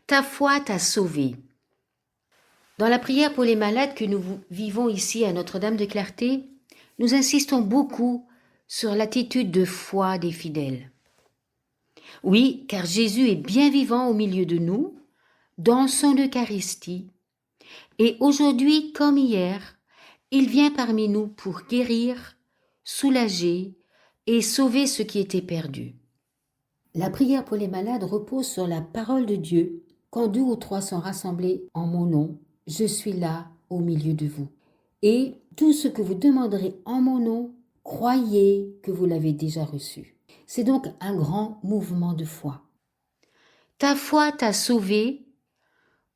Ta foi t'a sauvé. Dans la prière pour les malades que nous vivons ici à Notre-Dame de Clarté, nous insistons beaucoup sur l'attitude de foi des fidèles. Oui, car Jésus est bien vivant au milieu de nous, dans son Eucharistie, et aujourd'hui comme hier, il vient parmi nous pour guérir, soulager et sauver ce qui était perdu. La prière pour les malades repose sur la parole de Dieu. Quand 2 ou 3 sont rassemblés en mon nom, je suis là au milieu de vous. Et tout ce que vous demanderez en mon nom, croyez que vous l'avez déjà reçu. C'est donc un grand mouvement de foi. Ta foi t'a sauvé.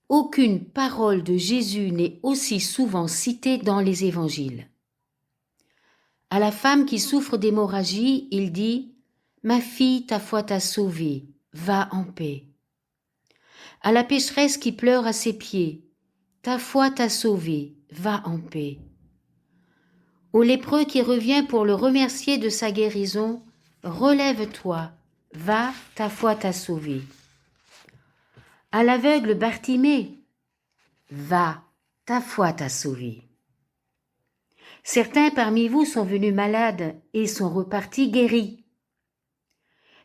Aucune parole de Jésus n'est aussi souvent citée dans les évangiles. À la femme qui souffre d'hémorragie, il dit « Ma fille, ta foi t'a sauvée, va en paix ». À la pécheresse qui pleure à ses pieds, « Ta foi t'a sauvée, va en paix ». Au lépreux qui revient pour le remercier de sa guérison, « Relève-toi, va, ta foi t'a sauvé ». À l'aveugle Bartimée, « Va, ta foi t'a sauvé ». Certains parmi vous sont venus malades et sont repartis guéris.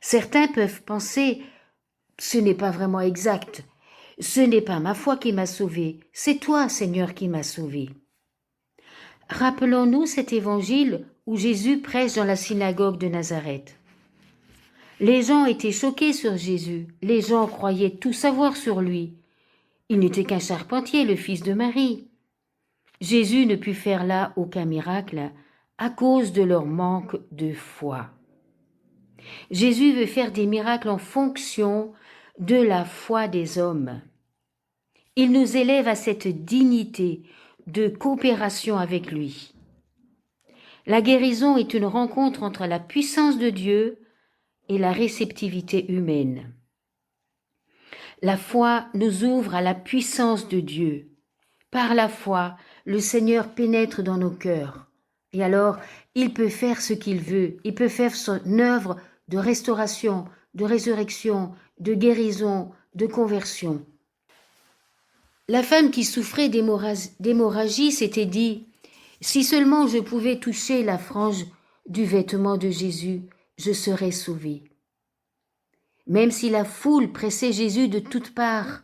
Certains peuvent penser « Ce n'est pas vraiment exact, ce n'est pas ma foi qui m'a sauvé, c'est toi, Seigneur, qui m'as sauvé. » Rappelons-nous cet évangile où Jésus prêche dans la synagogue de Nazareth. Les gens étaient choqués sur Jésus, les gens croyaient tout savoir sur lui. Il n'était qu'un charpentier, le fils de Marie. Jésus ne put faire là aucun miracle à cause de leur manque de foi. Jésus veut faire des miracles en fonction de la foi des hommes. Il nous élève à cette dignité de coopération avec lui. La guérison est une rencontre entre la puissance de Dieu et la réceptivité humaine. La foi nous ouvre à la puissance de Dieu. Par la foi, le Seigneur pénètre dans nos cœurs. Et alors, il peut faire ce qu'il veut. Il peut faire son œuvre de restauration, de résurrection, de guérison, de conversion. La femme qui souffrait d'hémorragie s'était dit « Si seulement je pouvais toucher la frange du vêtement de Jésus, je serais sauvée. » Même si la foule pressait Jésus de toutes parts,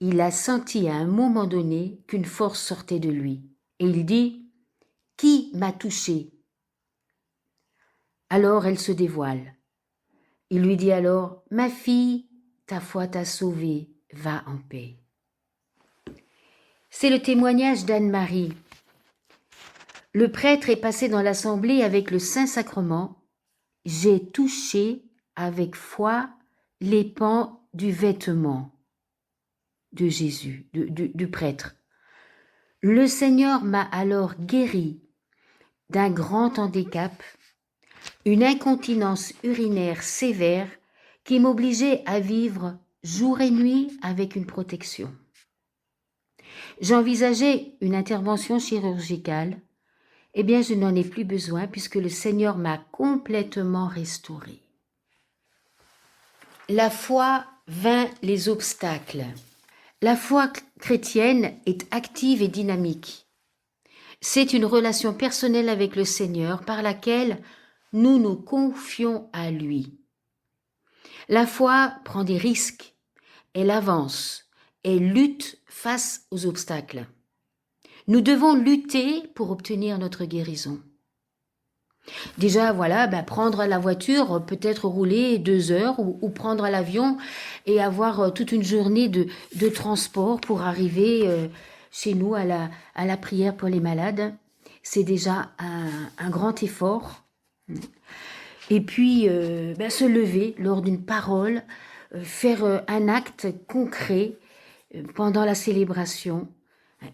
il a senti à un moment donné qu'une force sortait de lui. Et il dit « Qui m'a touché ?» Alors elle se dévoile. Il lui dit alors « Ma fille, ta foi t'a sauvée, va en paix. » C'est le témoignage d'Anne-Marie. Le prêtre est passé dans l'assemblée avec le Saint-Sacrement. J'ai touché avec foi les pans du vêtement de Jésus, du prêtre. Le Seigneur m'a alors guéri d'un grand handicap, une incontinence urinaire sévère qui m'obligeait à vivre jour et nuit avec une protection. J'envisageais une intervention chirurgicale. Eh bien, je n'en ai plus besoin puisque le Seigneur m'a complètement restaurée. La foi vainc les obstacles. La foi chrétienne est active et dynamique. C'est une relation personnelle avec le Seigneur par laquelle nous nous confions à lui. La foi prend des risques, elle avance, elle lutte face aux obstacles. Nous devons lutter pour obtenir notre guérison. Déjà, voilà, prendre la voiture, peut-être rouler 2 heures ou prendre l'avion et avoir toute une journée de transport pour arriver chez nous à la prière pour les malades. C'est déjà un grand effort. Et puis, se lever lors d'une parole, faire un acte concret pendant la célébration.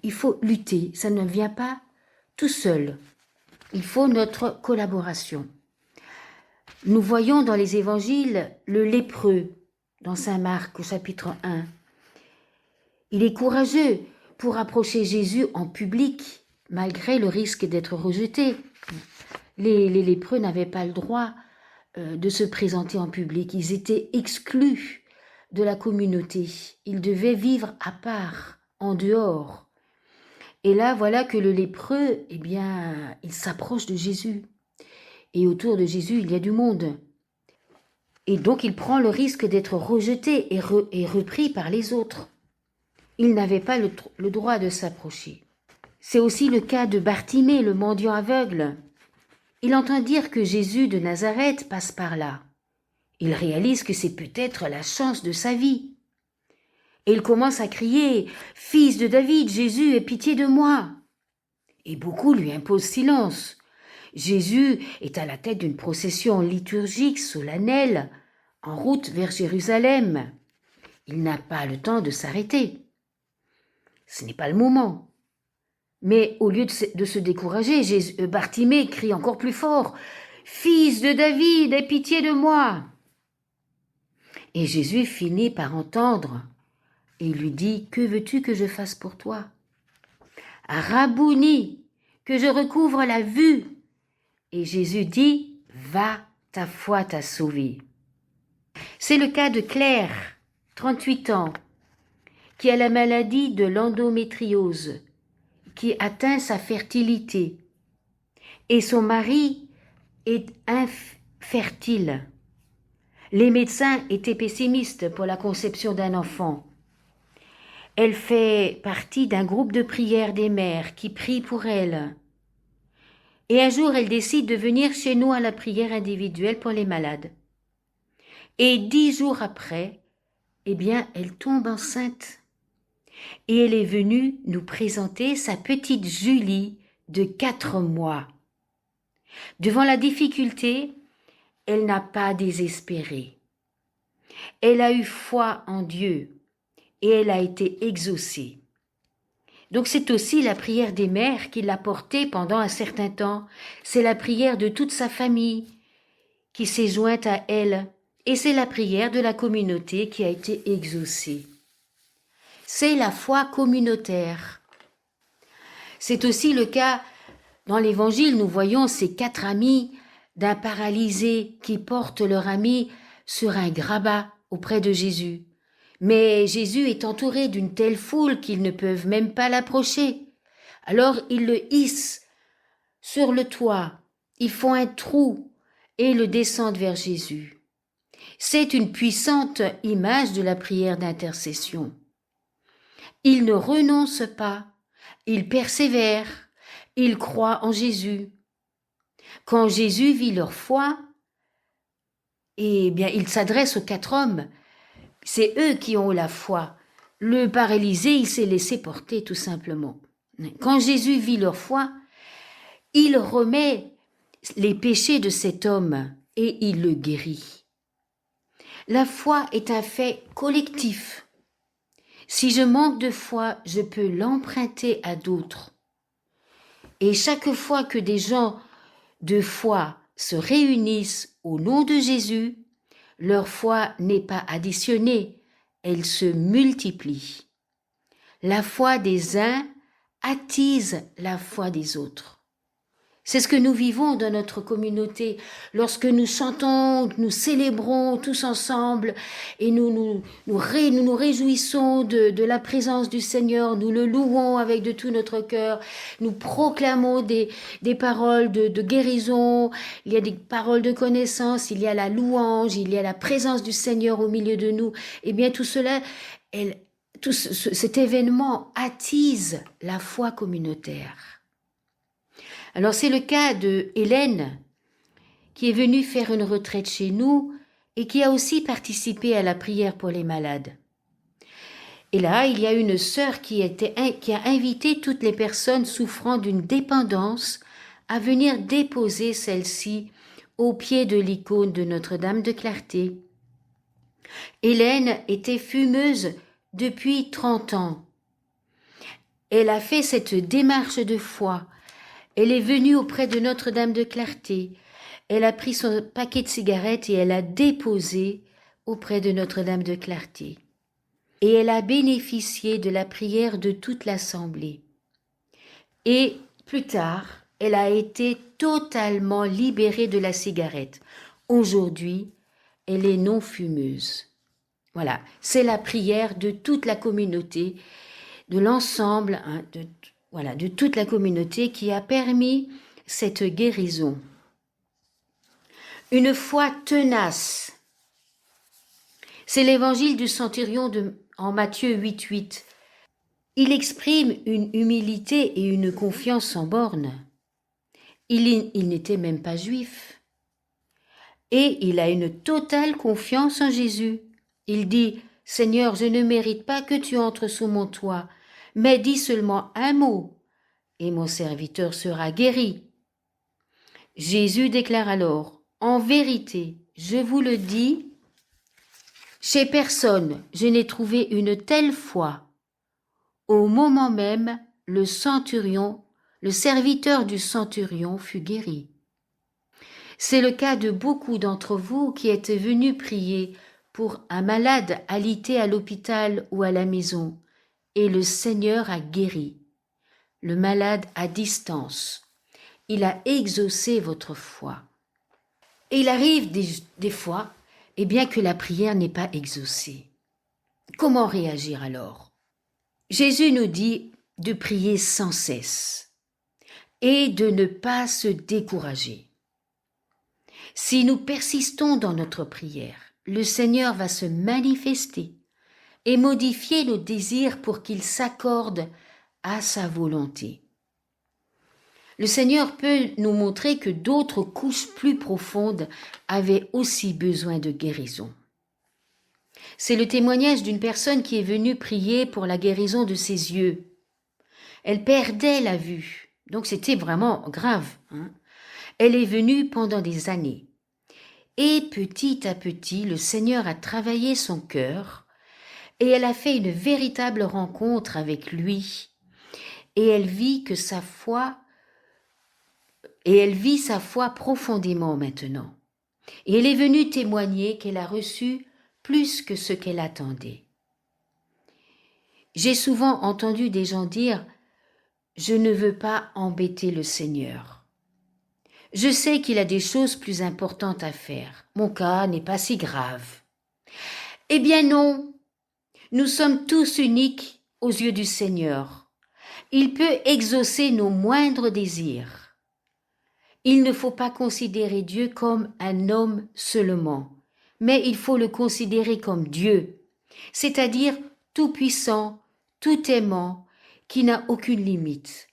Il faut lutter, ça ne vient pas tout seul. Il faut notre collaboration. Nous voyons dans les évangiles le lépreux, dans Saint Marc au chapitre 1. Il est courageux pour approcher Jésus en public, malgré le risque d'être rejeté. Les lépreux n'avaient pas le droit de se présenter en public. Ils étaient exclus de la communauté. Il devait vivre à part, en dehors. Et là, voilà que le lépreux, eh bien, il s'approche de Jésus. Et autour de Jésus, il y a du monde. Et donc, il prend le risque d'être rejeté et repris par les autres. Il n'avait pas le droit de s'approcher. C'est aussi le cas de Bartimée, le mendiant aveugle. Il entend dire que Jésus de Nazareth passe par là. Il réalise que c'est peut-être la chance de sa vie. Et il commence à crier « Fils de David, Jésus, aie pitié de moi !» Et beaucoup lui imposent silence. Jésus est à la tête d'une procession liturgique solennelle en route vers Jérusalem. Il n'a pas le temps de s'arrêter. Ce n'est pas le moment. Mais au lieu de se décourager, Bartimée crie encore plus fort « Fils de David, aie pitié de moi !» Et Jésus finit par entendre et il lui dit « Que veux-tu que je fasse pour toi ?»« Rabouni, que je recouvre la vue !» Et Jésus dit « Va, ta foi t'a sauvé. » C'est le cas de Claire, 38 ans, qui a la maladie de l'endométriose, qui atteint sa fertilité. Et son mari est infertile. Les médecins étaient pessimistes pour la conception d'un enfant. Elle fait partie d'un groupe de prière des mères qui prient pour elle. Et un jour, elle décide de venir chez nous à la prière individuelle pour les malades. Et 10 jours après, eh bien, elle tombe enceinte. Et elle est venue nous présenter sa petite Julie de 4 mois. Devant la difficulté, elle n'a pas désespéré. Elle a eu foi en Dieu et elle a été exaucée. Donc c'est aussi la prière des mères qui l'a portée pendant un certain temps. C'est la prière de toute sa famille qui s'est jointe à elle. Et c'est la prière de la communauté qui a été exaucée. C'est la foi communautaire. C'est aussi le cas dans l'Évangile. Nous voyons ces 4 amis d'un paralysé qui portent leur ami sur un grabat auprès de Jésus. Mais Jésus est entouré d'une telle foule qu'ils ne peuvent même pas l'approcher. Alors ils le hissent sur le toit, ils font un trou et le descendent vers Jésus. C'est une puissante image de la prière d'intercession. Ils ne renoncent pas, ils persévèrent, ils croient en Jésus. Quand Jésus vit leur foi, eh bien, il s'adresse aux 4 hommes. C'est eux qui ont la foi. Le paralysé, il s'est laissé porter tout simplement. Quand Jésus vit leur foi, il remet les péchés de cet homme et il le guérit. La foi est un fait collectif. Si je manque de foi, je peux l'emprunter à d'autres. Et chaque fois que des gens de foi se réunissent au nom de Jésus, leur foi n'est pas additionnée, elle se multiplie. La foi des uns attise la foi des autres. C'est ce que nous vivons dans notre communauté lorsque nous chantons, nous célébrons tous ensemble et nous nous réjouissons de la présence du Seigneur, nous le louons avec de tout notre cœur, nous proclamons des paroles de guérison, il y a des paroles de connaissance, il y a la louange, il y a la présence du Seigneur au milieu de nous. Et bien tout cela, cet événement attise la foi communautaire. Alors c'est le cas de Hélène, qui est venue faire une retraite chez nous et qui a aussi participé à la prière pour les malades. Et là, il y a une sœur qui a invité toutes les personnes souffrant d'une dépendance à venir déposer celle-ci au pied de l'icône de Notre-Dame de Clarté. Hélène était fumeuse depuis 30 ans. Elle a fait cette démarche de foi. Elle est venue auprès de Notre-Dame de Clarté. Elle a pris son paquet de cigarettes et elle a déposé auprès de Notre-Dame de Clarté. Et elle a bénéficié de la prière de toute l'assemblée. Et plus tard, elle a été totalement libérée de la cigarette. Aujourd'hui, elle est non fumeuse. Voilà, c'est la prière de toute la communauté, de l'ensemble, de toute la communauté qui a permis cette guérison. Une foi tenace. C'est l'évangile du centurion en Matthieu 8,8. Il exprime une humilité et une confiance sans borne. Il n'était même pas juif. Et il a une totale confiance en Jésus. Il dit « Seigneur, je ne mérite pas que tu entres sous mon toit, mais dis seulement un mot, et mon serviteur sera guéri. » Jésus déclare alors « En vérité, je vous le dis, chez personne je n'ai trouvé une telle foi. » Au moment même, le serviteur du centurion fut guéri. C'est le cas de beaucoup d'entre vous qui êtes venus prier pour un malade alité à l'hôpital ou à la maison, et le Seigneur a guéri. Le malade à distance. Il a exaucé votre foi. Et il arrive des fois, que la prière n'est pas exaucée. Comment réagir alors? Jésus nous dit de prier sans cesse et de ne pas se décourager. Si nous persistons dans notre prière, le Seigneur va se manifester et modifier nos désirs pour qu'ils s'accordent à sa volonté. Le Seigneur peut nous montrer que d'autres couches plus profondes avaient aussi besoin de guérison. C'est le témoignage d'une personne qui est venue prier pour la guérison de ses yeux. Elle perdait la vue, donc c'était vraiment grave. Elle est venue pendant des années. Et petit à petit, le Seigneur a travaillé son cœur et elle a fait une véritable rencontre avec lui. Et elle vit sa foi profondément maintenant. Et elle est venue témoigner qu'elle a reçu plus que ce qu'elle attendait. J'ai souvent entendu des gens dire « Je ne veux pas embêter le Seigneur. Je sais qu'il a des choses plus importantes à faire. Mon cas n'est pas si grave. » Eh bien non, nous sommes tous uniques aux yeux du Seigneur. Il peut exaucer nos moindres désirs. Il ne faut pas considérer Dieu comme un homme seulement, mais il faut le considérer comme Dieu, c'est-à-dire tout-puissant, tout-aimant, qui n'a aucune limite.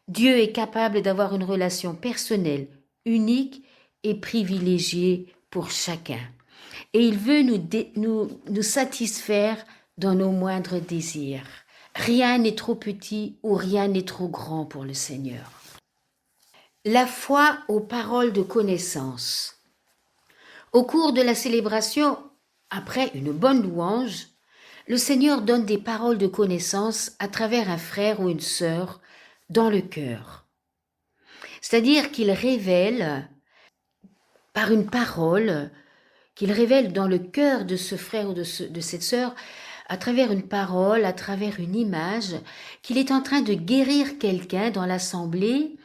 Dieu est capable d'avoir une relation personnelle, unique et privilégiée pour chacun. Et il veut nous satisfaire dans nos moindres désirs. Rien n'est trop petit ou rien n'est trop grand pour le Seigneur. La foi aux paroles de connaissance. Au cours de la célébration, après une bonne louange, le Seigneur donne des paroles de connaissance à travers un frère ou une sœur dans le cœur. C'est-à-dire qu'il révèle par une parole, qu'il révèle dans le cœur de ce frère ou de cette sœur, à travers une parole, à travers une image, qu'il est en train de guérir quelqu'un dans l'assemblée,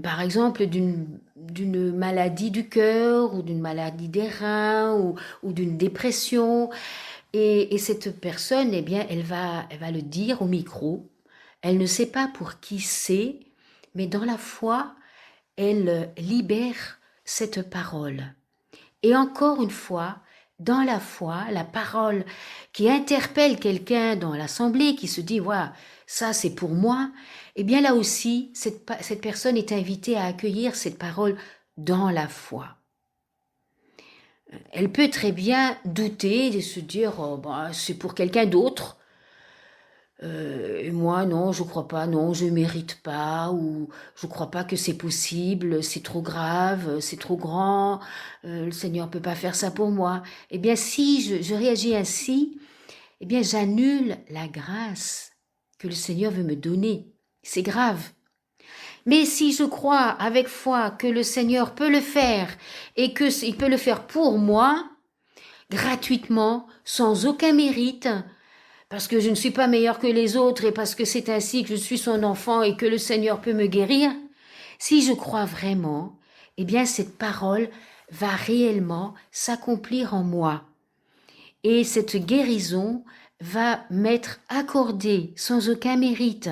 par exemple d'une maladie du cœur ou d'une maladie des reins ou d'une dépression. Et cette personne, elle va le dire au micro. Elle ne sait pas pour qui c'est, mais dans la foi, elle libère cette parole. Et encore une fois, dans la foi, la parole qui interpelle quelqu'un dans l'assemblée, qui se dit « Voilà, ça c'est pour moi », eh bien là aussi, cette personne est invitée à accueillir cette parole dans la foi. Elle peut très bien douter de se dire oh, c'est pour quelqu'un d'autre. Moi, non, je crois pas, non, je mérite pas, ou je crois pas que c'est possible, c'est trop grave, c'est trop grand, le Seigneur peut pas faire ça pour moi. Eh bien, si je réagis ainsi, eh bien, j'annule la grâce que le Seigneur veut me donner. C'est grave. Mais si je crois avec foi que le Seigneur peut le faire et qu'il peut le faire pour moi, gratuitement, sans aucun mérite, parce que je ne suis pas meilleure que les autres et parce que c'est ainsi que je suis son enfant et que le Seigneur peut me guérir, si je crois vraiment, eh bien cette parole va réellement s'accomplir en moi. Et cette guérison va m'être accordée sans aucun mérite,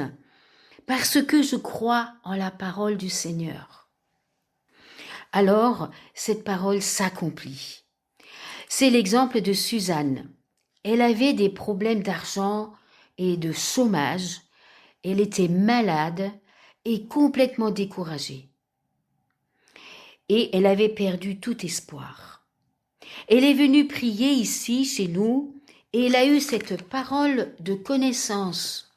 parce que je crois en la parole du Seigneur. Alors, cette parole s'accomplit. C'est l'exemple de Suzanne. Elle avait des problèmes d'argent et de chômage. Elle était malade et complètement découragée. Et elle avait perdu tout espoir. Elle est venue prier ici, chez nous, et elle a eu cette parole de connaissance.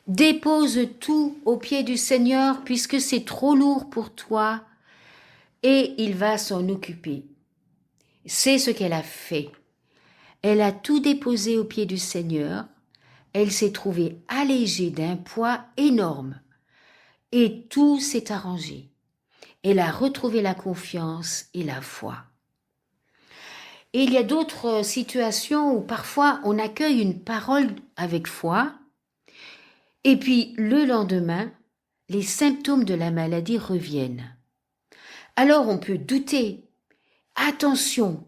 Dépose tout aux pieds du Seigneur puisque c'est trop lourd pour toi et il va s'en occuper. C'est ce qu'elle a fait. Elle a tout déposé aux pieds du Seigneur. Elle s'est trouvée allégée d'un poids énorme et tout s'est arrangé. Elle a retrouvé la confiance et la foi. Et il y a d'autres situations où parfois on accueille une parole avec foi et puis le lendemain, les symptômes de la maladie reviennent. Alors on peut douter. Attention,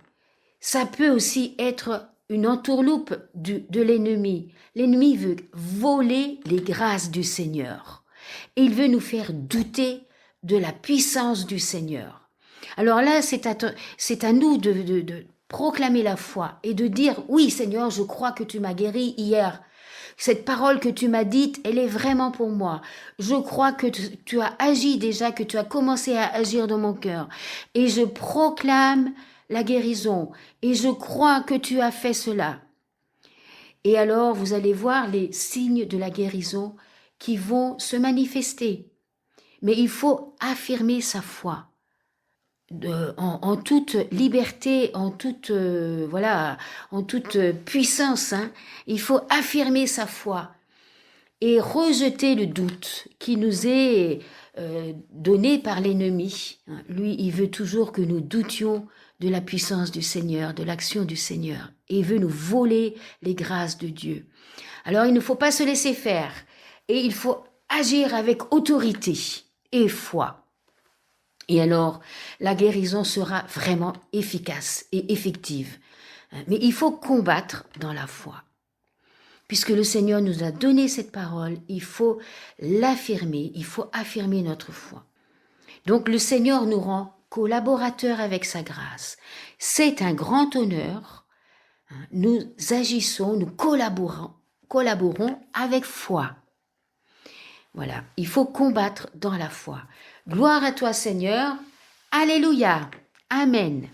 ça peut aussi être une entourloupe de l'ennemi. L'ennemi veut voler les grâces du Seigneur. Et il veut nous faire douter de la puissance du Seigneur. Alors là, c'est à nous de proclamer la foi et de dire, oui Seigneur, je crois que tu m'as guéri hier. Cette parole que tu m'as dite, elle est vraiment pour moi. Je crois que tu as agi déjà, que tu as commencé à agir dans mon cœur. Et je proclame la guérison. Et je crois que tu as fait cela. Et alors, vous allez voir les signes de la guérison qui vont se manifester. Mais il faut affirmer sa foi. En toute liberté, en toute puissance, hein. Il faut affirmer sa foi et rejeter le doute qui nous est donné par l'ennemi. Lui, il veut toujours que nous doutions de la puissance du Seigneur, de l'action du Seigneur, et il veut nous voler les grâces de Dieu. Alors, il ne faut pas se laisser faire et il faut agir avec autorité et foi. Et alors, la guérison sera vraiment efficace et effective. Mais il faut combattre dans la foi. Puisque le Seigneur nous a donné cette parole, il faut l'affirmer, il faut affirmer notre foi. Donc le Seigneur nous rend collaborateurs avec sa grâce. C'est un grand honneur. Nous agissons, nous collaborons avec foi. Voilà, il faut combattre dans la foi. Gloire à toi Seigneur. Alléluia. Amen.